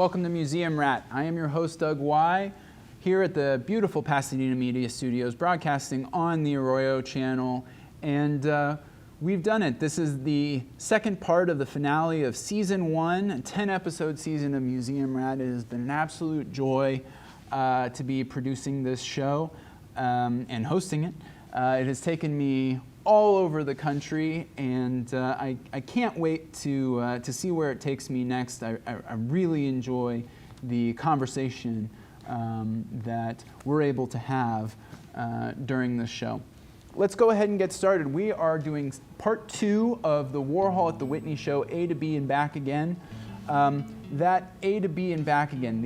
Welcome to Museum Rat. I am your host, Doug Y, here at the beautiful Pasadena Media Studios, broadcasting on the Arroyo channel. And we've done it. This is the second part of the finale of Season 1, a 10-episode season of Museum Rat. It has been an absolute joy to be producing this show and hosting it. It has taken me all over the country, and I can't wait to see where it takes me next. I really enjoy the conversation that we're able to have during this show. Let's go ahead and get started. We are doing part 2 of the Warhol at the Whitney show, A to B and Back Again. That A to B and Back Again,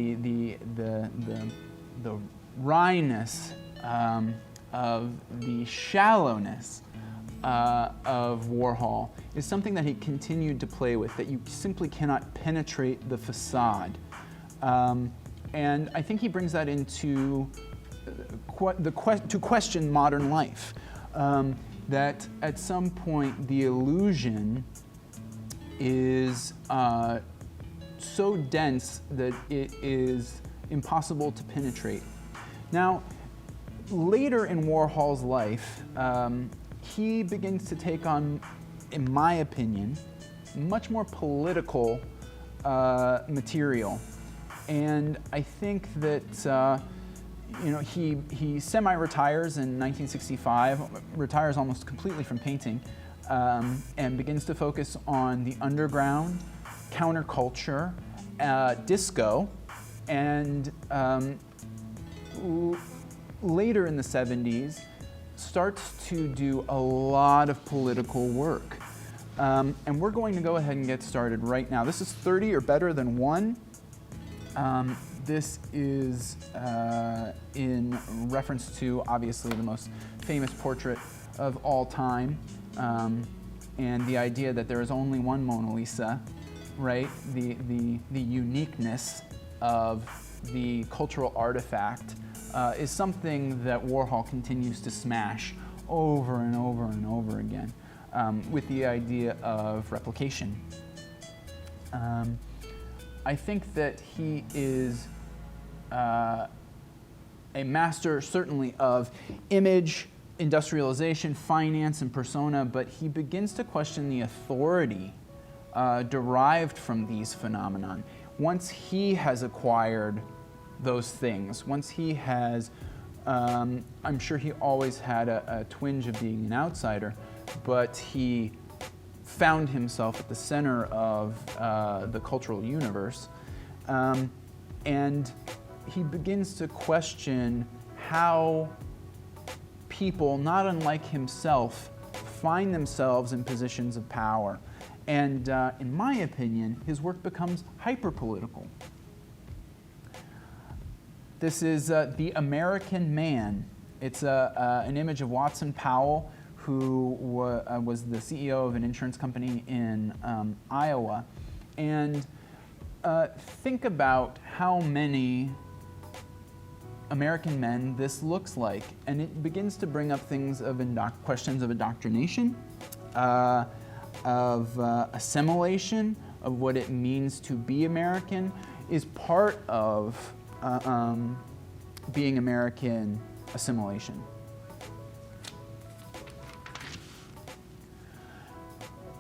the wryness of the shallowness of Warhol is something that he continued to play with, that you simply cannot penetrate the facade. And I think he brings that into to question modern life, that at some point the illusion is so dense that it is impossible to penetrate. Now, later in Warhol's life, he begins to take on, in my opinion, much more political material. And I think that he semi-retires in 1965, retires almost completely from painting, and begins to focus on the underground, counterculture, disco, and later in the 70s, starts to do a lot of political work. And we're going to go ahead and get started right now. This is 30 or Better Than One. This is in reference to, obviously, the most famous portrait of all time, and the idea that there is only one Mona Lisa, right? The uniqueness of the cultural artifact is something that Warhol continues to smash over and over and over again, with the idea of replication. I think that he is a master, certainly, of image, industrialization, finance, and persona, but he begins to question the authority derived from these phenomenon. Once he has acquired those things, once he has, I'm sure he always had a twinge of being an outsider, but he found himself at the center of the cultural universe, and he begins to question how people, not unlike himself, find themselves in positions of power. And in my opinion, his work becomes hyper-political. This is The American Man. It's an image of Watson Powell, who was the CEO of an insurance company in Iowa. And think about how many American men this looks like. And it begins to bring up things of questions of indoctrination, of assimilation, of what it means to be American, is part of being American assimilation.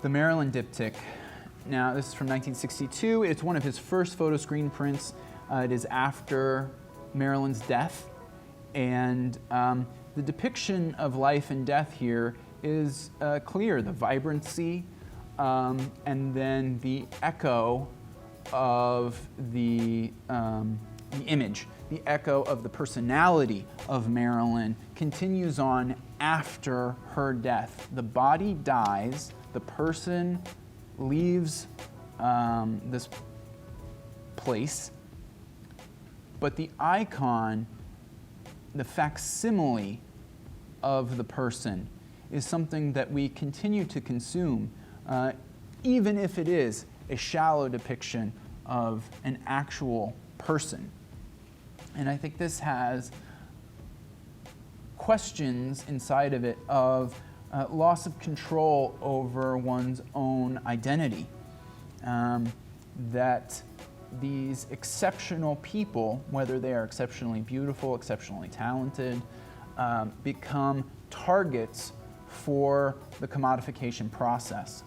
The Maryland Diptych. Now, this is from 1962. It's one of his first photo screen prints. It is after Maryland's death. And the depiction of life and death here is clear. The vibrancy, and then the echo of the image, the echo of the personality of Marilyn continues on after her death. The body dies, the person leaves this place, but the icon, the facsimile of the person, is something that we continue to consume, even if it is a shallow depiction of an actual person. And I think this has questions inside of it of loss of control over one's own identity, that these exceptional people, whether they are exceptionally beautiful, exceptionally talented, become targets for the commodification process.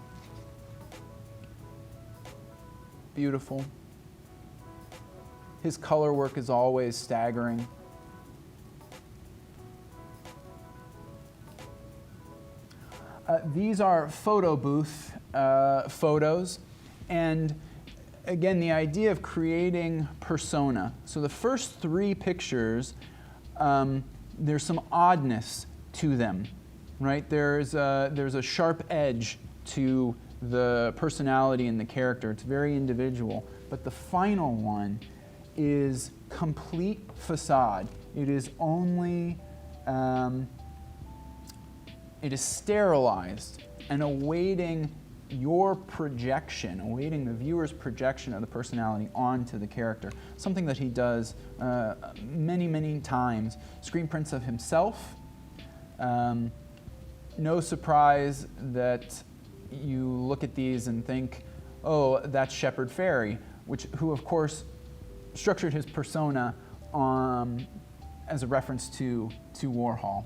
Beautiful. His color work is always staggering. These are photo booth photos, and again, the idea of creating persona. So the first three pictures, there's some oddness to them, right? There's a sharp edge to the personality and the character. It's very individual. But the final one is complete facade. It is only, it is sterilized and awaiting your projection, awaiting the viewer's projection of the personality onto the character. Something that he does many, many times. Screen prints of himself. No surprise that you look at these and think, oh, that's Shepard Fairey, who of course structured his persona as a reference to Warhol.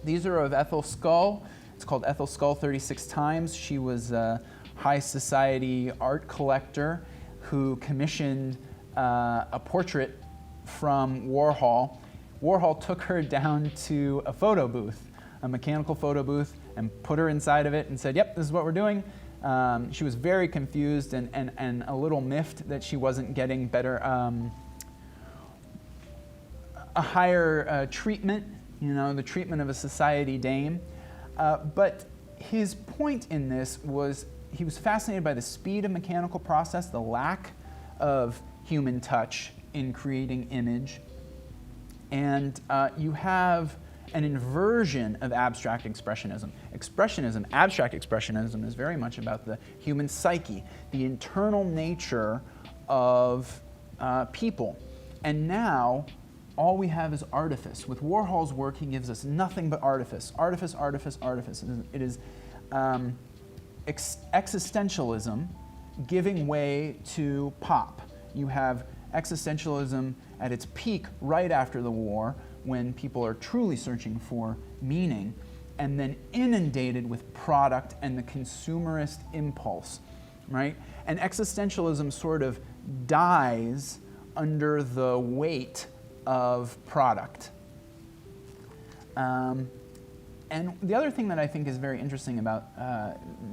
These are of Ethel Scull. It's called Ethel Scull 36 Times. She was a high society art collector who commissioned a portrait from Warhol. Warhol took her down to a photo booth, a mechanical photo booth, and put her inside of it and said, yep, this is what we're doing. She was very confused and a little miffed that she wasn't getting better, a higher treatment, the treatment of a society dame. But his point in this was he was fascinated by the speed of mechanical process, the lack of human touch in creating image. And you have an inversion of abstract expressionism. Abstract expressionism is very much about the human psyche, the internal nature of people. And now, all we have is artifice. With Warhol's work, he gives us nothing but artifice. Artifice, artifice, artifice. It is existentialism giving way to pop. You have existentialism at its peak right after the war, when people are truly searching for meaning, and then inundated with product and the consumerist impulse, right? And existentialism sort of dies under the weight of product. And the other thing that I think is very interesting about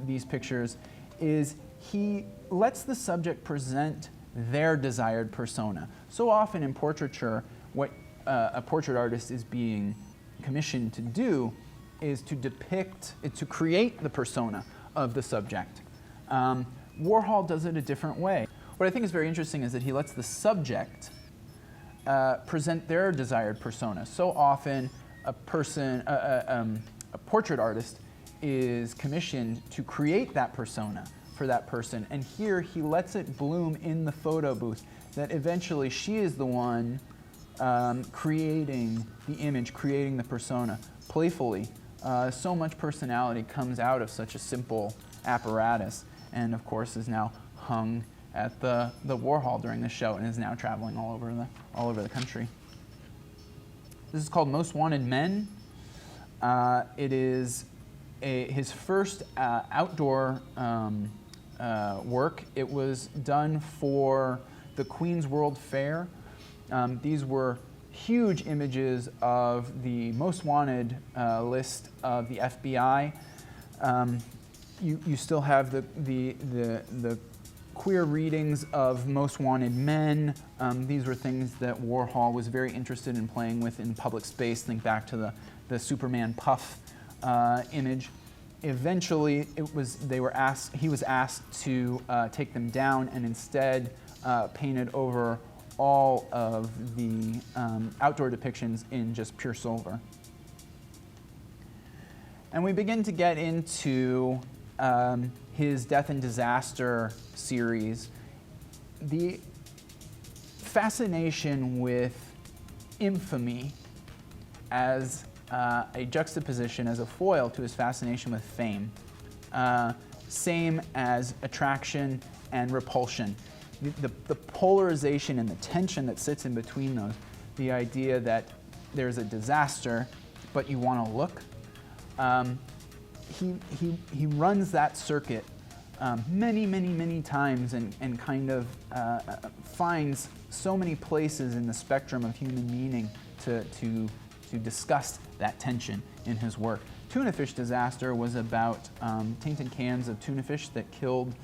these pictures is he lets the subject present their desired persona. So often in portraiture, what a portrait artist is being commissioned to do is to create the persona of the subject. Warhol does it a different way. What I think is very interesting is that he lets the subject present their desired persona. So often a portrait artist is commissioned to create that persona for that person, and here he lets it bloom in the photo booth, that eventually she is the one creating the image, creating the persona, playfully. So much personality comes out of such a simple apparatus, and of course is now hung at the Warhol during the show and is now traveling all over the country. This is called Most Wanted Men. It is his first outdoor work. It was done for the Queen's World Fair. These were huge images of the most wanted list of the FBI. You still have the queer readings of Most Wanted Men. These were things that Warhol was very interested in playing with in public space. Think back to the Superman puff image. Eventually, he was asked to take them down and instead painted over all of the outdoor depictions in just pure silver. And we begin to get into his Death and Disaster series. The fascination with infamy as a juxtaposition, as a foil to his fascination with fame. Same as attraction and repulsion. the polarization and the tension that sits in between those, the idea that there's a disaster, but you want to look. He runs that circuit many times and kind of finds so many places in the spectrum of human meaning to discuss that tension in his work. Tuna fish disaster was about tainted cans of tuna fish that killed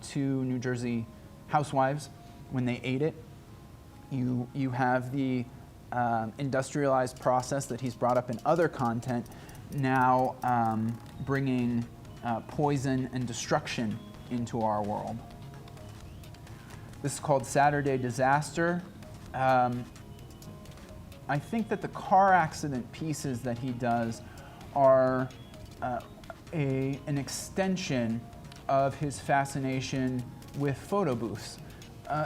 2 New Jersey housewives when they ate it. You have the industrialized process that he's brought up in other content, now bringing poison and destruction into our world. This is called Saturday Disaster. I think that the car accident pieces that he does are an extension of his fascination with photo booths.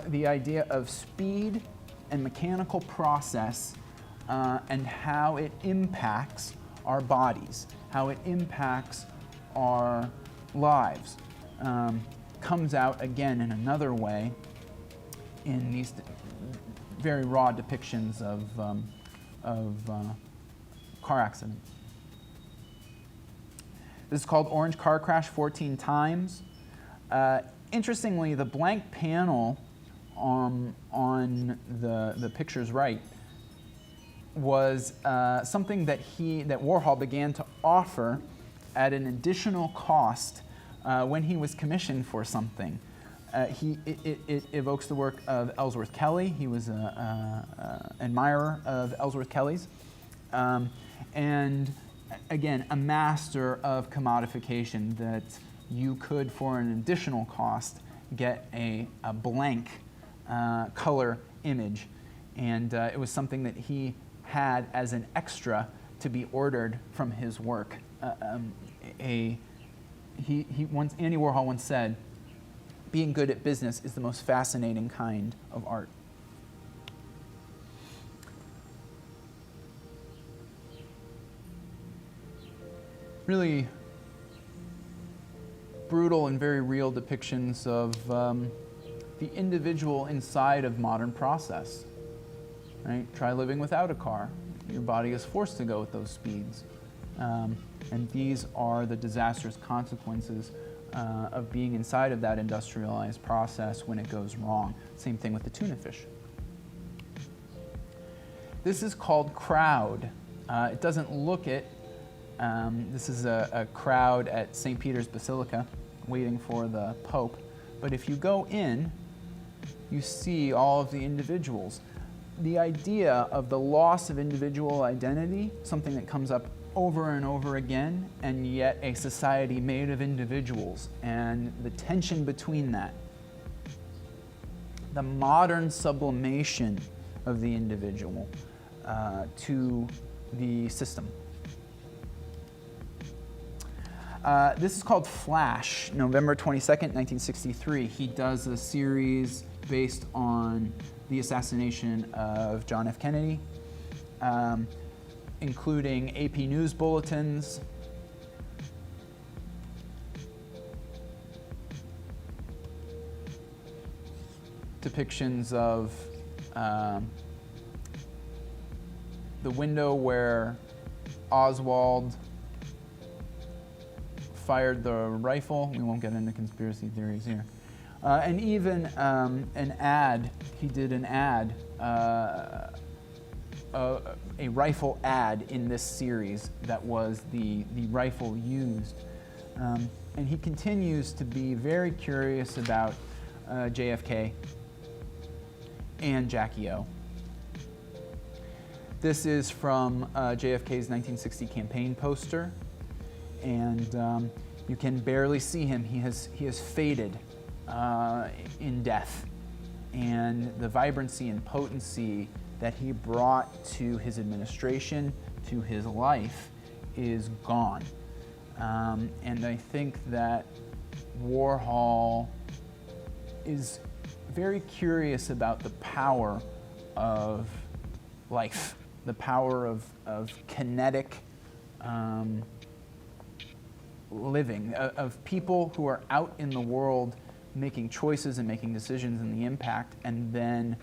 The idea of speed and mechanical process and how it impacts our bodies, how it impacts our lives, comes out again in another way in these very raw depictions of car accidents. This is called Orange Car Crash 14 Times. Interestingly, the blank panel on the picture's right was something that Warhol began to offer at an additional cost when he was commissioned for something. It evokes the work of Ellsworth Kelly. He was an admirer of Ellsworth Kelly's. And again, a master of commodification, that you could, for an additional cost, get a blank color image. And it was something that he had as an extra to be ordered from his work. Andy Warhol once said, "Being good at business is the most fascinating kind of art." Really brutal and very real depictions of the individual inside of modern process. Right? Try living without a car. Your body is forced to go at those speeds. And these are the disastrous consequences of being inside of that industrialized process when it goes wrong. Same thing with the tuna fish. This is called Crowd. It doesn't look it. This is a crowd at St. Peter's Basilica waiting for the Pope. But if you go in, you see all of the individuals. The idea of the loss of individual identity, something that comes up over and over again, and yet a society made of individuals, and the tension between that. The modern sublimation of the individual to the system. This is called Flash, November 22nd, 1963. He does a series based on the assassination of John F. Kennedy, including AP News bulletins, depictions of the window where Oswald fired the rifle. We won't get into conspiracy theories here. And even an ad, he did an ad, a rifle ad in this series that was the rifle used. And he continues to be very curious about JFK and Jackie O. This is from JFK's 1960 campaign poster, and you can barely see him. He has faded in death, and the vibrancy and potency that he brought to his administration, to his life, is gone. And I think that Warhol is very curious about the power of life, the power of kinetic living, of people who are out in the world making choices and making decisions and the impact, and then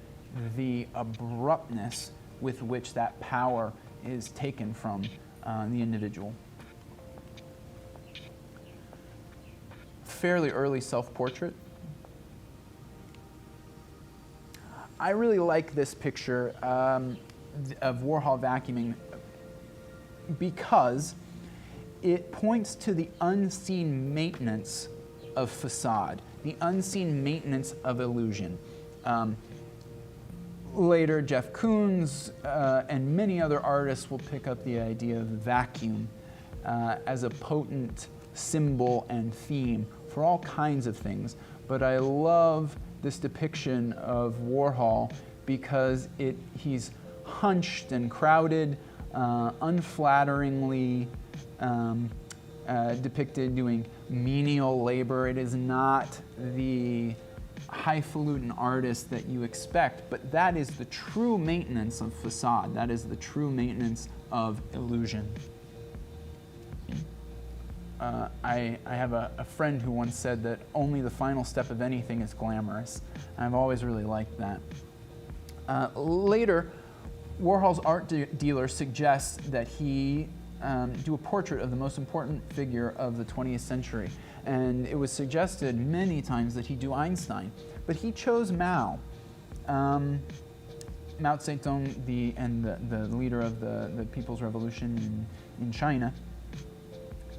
the abruptness with which that power is taken from the individual. Fairly early self-portrait. I really like this picture of Warhol vacuuming because it points to the unseen maintenance of facade, the unseen maintenance of illusion. Later, Jeff Koons and many other artists will pick up the idea of vacuum as a potent symbol and theme for all kinds of things. But I love this depiction of Warhol because he's hunched and crowded, unflatteringly depicted doing menial labor. It is not the highfalutin artist that you expect, but that is the true maintenance of facade. That is the true maintenance of illusion. I have a friend who once said that only the final step of anything is glamorous. I've always really liked that. Later, Warhol's art dealer suggests that he do a portrait of the most important figure of the 20th century. And it was suggested many times that he do Einstein, but he chose Mao. Mao Zedong, the leader of the People's Revolution in China.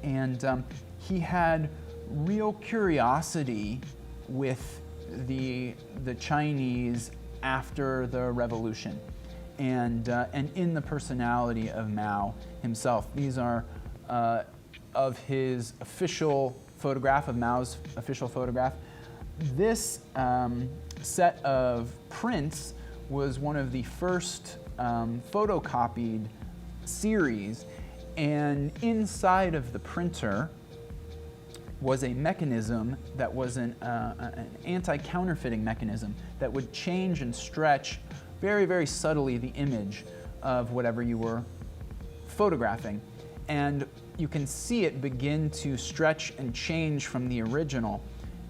And he had real curiosity with the Chinese after the revolution, and in the personality of Mao himself. These are of his official photograph, of Mao's official photograph. This set of prints was one of the first photocopied series, and inside of the printer was a mechanism that was an anti-counterfeiting mechanism that would change and stretch very, very subtly the image of whatever you were photographing. And you can see it begin to stretch and change from the original.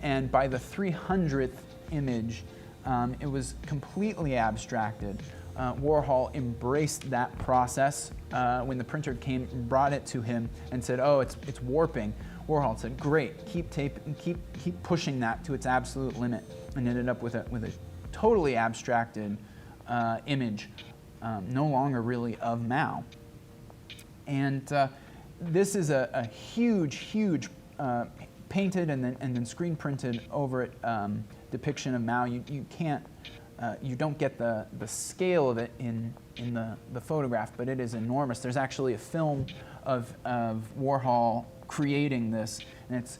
And by the 300th image, it was completely abstracted. Warhol embraced that process when the printer brought it to him and said, "Oh, it's warping." Warhol said, "Great, keep pushing that to its absolute limit," and ended up with a totally abstracted image, no longer really of Mao. And this is a huge painted and then screen printed over it depiction of Mao. You don't get the scale of it in the photograph, but it is enormous. There's actually a film of Warhol creating this, and it's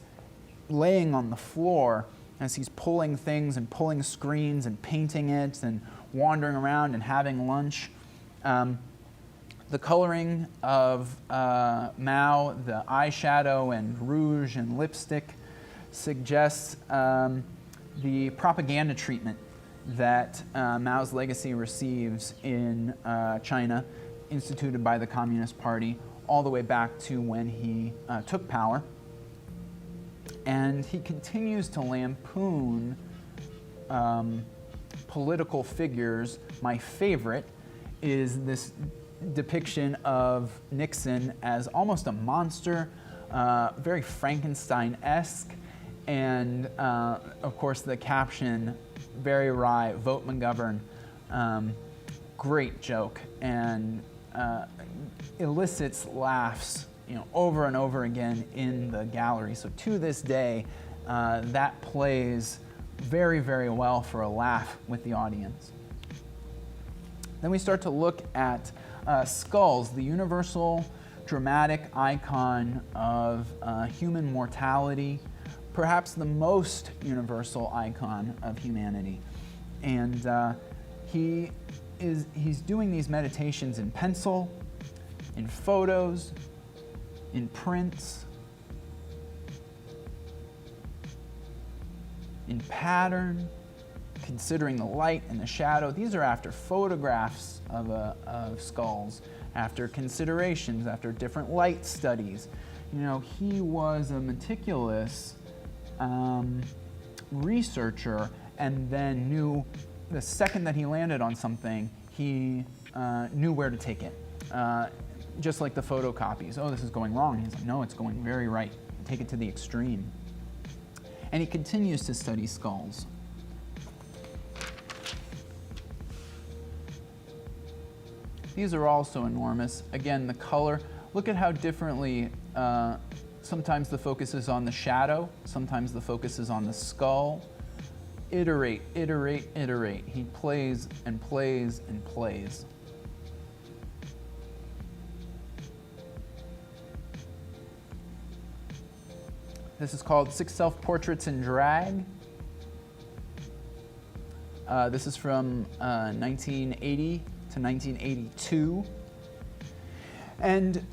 laying on the floor as he's pulling things and pulling screens and painting it and wandering around and having lunch. The coloring of Mao, the eyeshadow and rouge and lipstick suggests the propaganda treatment that Mao's legacy receives in China, instituted by the Communist Party, all the way back to when he took power. And he continues to lampoon political figures. My favorite is this depiction of Nixon as almost a monster, very Frankenstein-esque, and of course the caption, very wry, "Vote McGovern." Great joke, and elicits laughs, over and over again in the gallery. So to this day, that plays very, very well for a laugh with the audience. Then we start to look at skulls, the universal dramatic icon of human mortality, perhaps the most universal icon of humanity. And he's doing these meditations in pencil, in photos, in prints, in pattern, considering the light and the shadow. These are after photographs of skulls, after considerations, after different light studies. He was a meticulous researcher and then knew the second that he landed on something, he knew where to take it. Just like the photocopies. Oh, this is going wrong. He's like, no, it's going very right. Take it to the extreme. And he continues to study skulls. These are also enormous. Again, the color. Look at how differently, sometimes the focus is on the shadow, sometimes the focus is on the skull. Iterate, iterate, iterate. He plays and plays and plays. This is called 6 Self-Portraits in Drag. This is from 1980 to 1982. And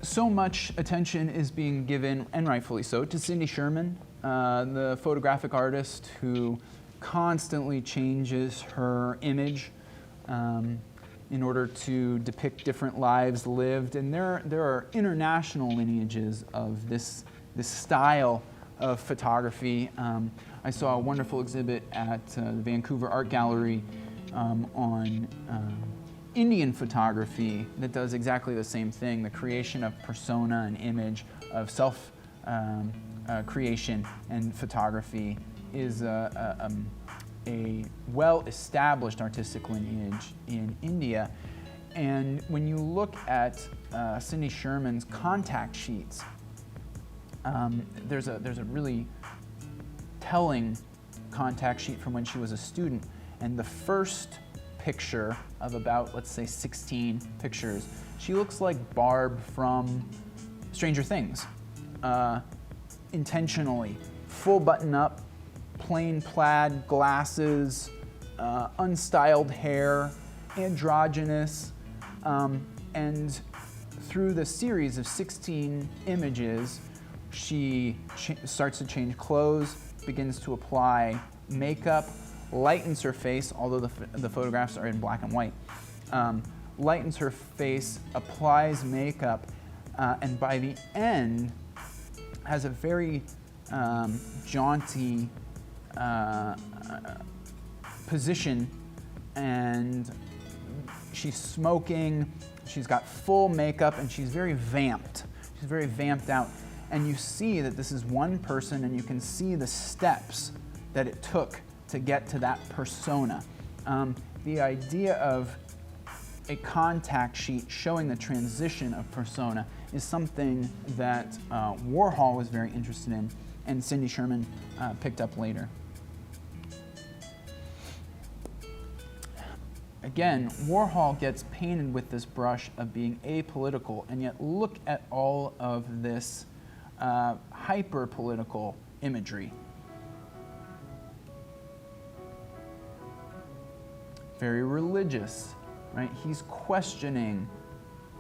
so much attention is being given, and rightfully so, to Cindy Sherman, the photographic artist who constantly changes her image in order to depict different lives lived. And there are international lineages of this style of photography. I saw a wonderful exhibit at the Vancouver Art Gallery on Indian photography that does exactly the same thing, the creation of persona and image, of self creation and photography is a well-established artistic lineage in India. And when you look at Cindy Sherman's contact sheets, there's a really telling contact sheet from when she was a student. And the first picture of about, let's say, 16 pictures, she looks like Barb from Stranger Things, intentionally. Full button up, plain plaid glasses, unstyled hair, androgynous, and through the series of 16 images, she starts to change clothes, begins to apply makeup, lightens her face, although the photographs are in black and white, lightens her face, applies makeup, and by the end has a very jaunty position, and she's smoking, she's got full makeup, and she's very vamped. She's very vamped out. And you see that this is one person, and you can see the steps that it took to get to that persona. The idea of a contact sheet showing the transition of persona is something that Warhol was very interested in, and Cindy Sherman picked up later. Again, Warhol gets painted with this brush of being apolitical, and yet look at all of this hyper-political imagery. Very religious, right? He's questioning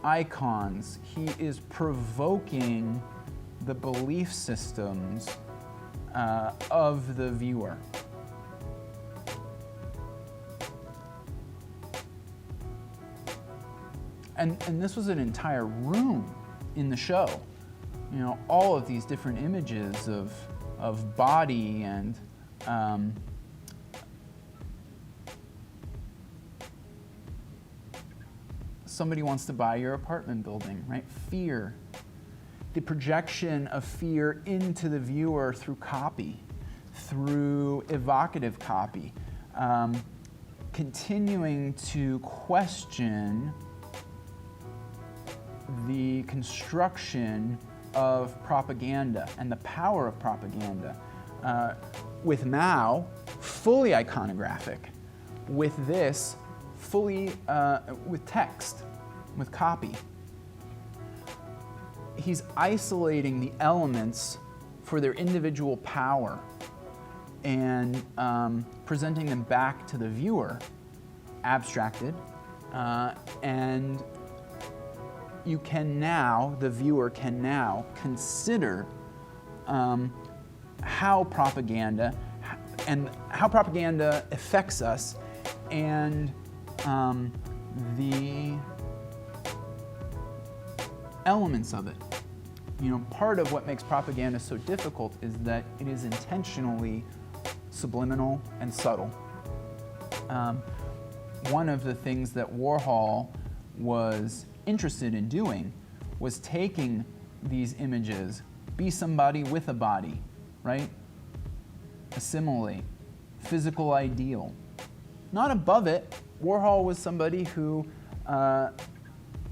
icons. He is provoking the belief systems of the viewer. And this was an entire room in the show. You know, all of these different images of body and somebody wants to buy your apartment building, right? Fear. The projection of fear into the viewer through copy, through evocative copy, continuing to question the construction of propaganda and the power of propaganda. With Mao, fully iconographic. With this, fully with text, with copy. He's isolating the elements for their individual power and presenting them back to the viewer, abstracted, and you can now, the viewer can now consider how propaganda affects us, and the elements of it. part of what makes propaganda so difficult is that it is intentionally subliminal and subtle. One of the things that Warhol was interested in doing was taking these images, be somebody with a body, right? A simile, physical ideal. Not above it. Warhol was somebody who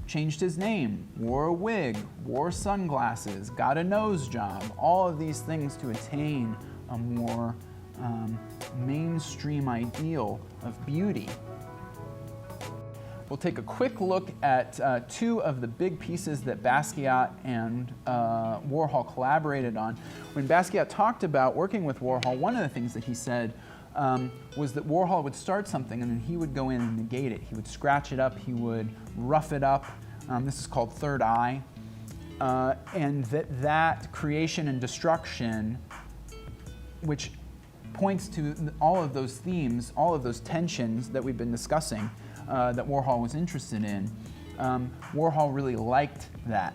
changed his name, wore a wig, wore sunglasses, got a nose job, all of these things to attain a more mainstream ideal of beauty. We'll take a quick look at two of the big pieces that Basquiat and Warhol collaborated on. When Basquiat talked about working with Warhol, one of the things that he said was that Warhol would start something and then he would go in and negate it. He would scratch it up, he would rough it up. This is called third eye. And that creation and destruction, which points to all of those themes, all of those tensions that we've been discussing, that Warhol was interested in. Warhol really liked that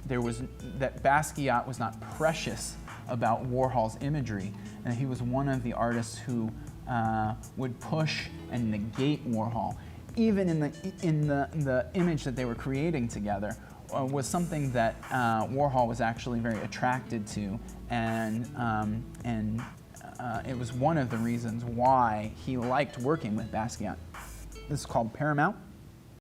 Basquiat was not precious about Warhol's imagery, and he was one of the artists who would push and negate Warhol. Even in the image that they were creating together was something that Warhol was actually very attracted to, and it was one of the reasons why he liked working with Basquiat. This is called Paramount.